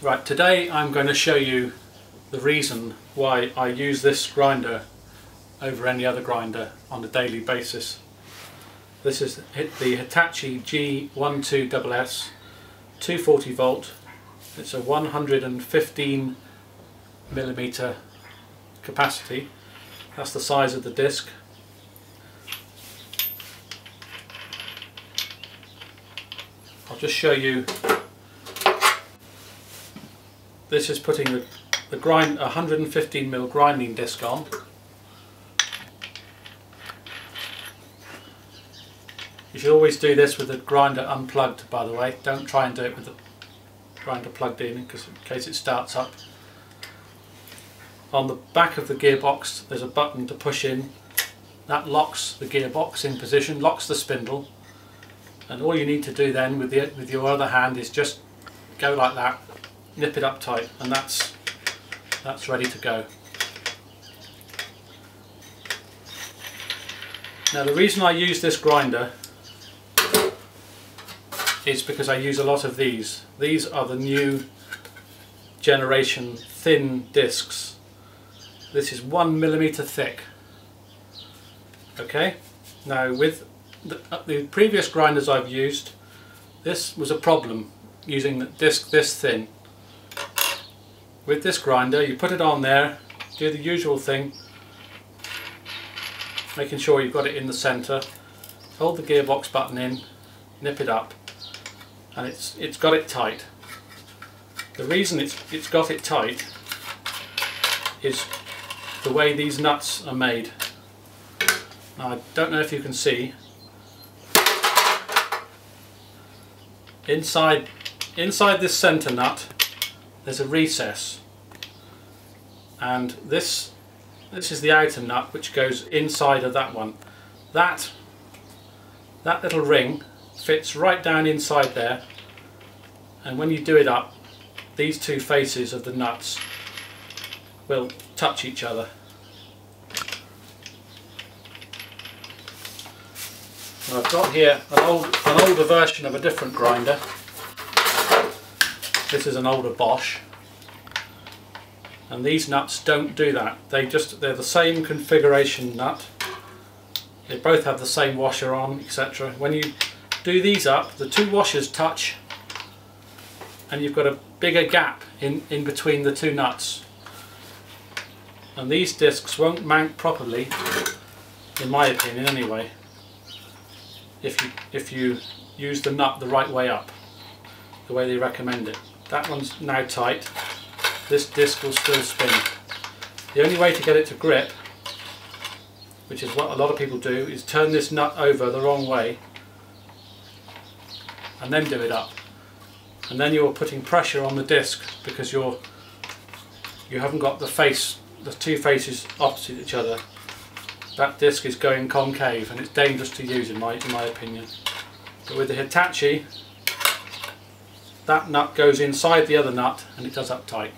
Right, today I'm going to show you the reason why I use this grinder over any other grinder on a daily basis. This is the Hitachi G12SS 240 volt. It's a 115 millimeter capacity. That's the size of the disc. I'll just show you. This is putting the 115mm grinding disc on. You should always do this with the grinder unplugged, by the way. Don't try and do it with the grinder plugged in, because in case it starts up. On the back of the gearbox there's a button to push in. That locks the gearbox in position, locks the spindle, and all you need to do then with your other hand is just go like that, nip it up tight, and that's ready to go. Now the reason I use this grinder is because I use a lot of these. These are the new generation thin discs. This is 1mm thick. Okay, now with the previous grinders I've used, this was a problem using the disc this thin. With this grinder you put it on there, do the usual thing, making sure you've got it in the centre, hold the gearbox button in, nip it up, and it's got it tight. The reason it's got it tight is the way these nuts are made. Now, I don't know if you can see, inside this centre nut there's a recess, and this is the outer nut which goes inside of that one. That little ring fits right down inside there, and when you do it up, these two faces of the nuts will touch each other. And I've got here an older version of a different grinder. This is an older Bosch, and these nuts don't do that. They're the same configuration nut. They both have the same washer on, etc. When you do these up, the two washers touch, and you've got a bigger gap in between the two nuts. And these discs won't mount properly, in my opinion anyway, if you use the nut the right way up, the way they recommend it. That one's now tight. This disc will still spin. The only way to get it to grip, which is what a lot of people do, is turn this nut over the wrong way and then do it up. And then you're putting pressure on the disc because you haven't got the two faces opposite each other. That disc is going concave and it's dangerous to use in my opinion. But with the Hitachi, that nut goes inside the other nut and it does up tight.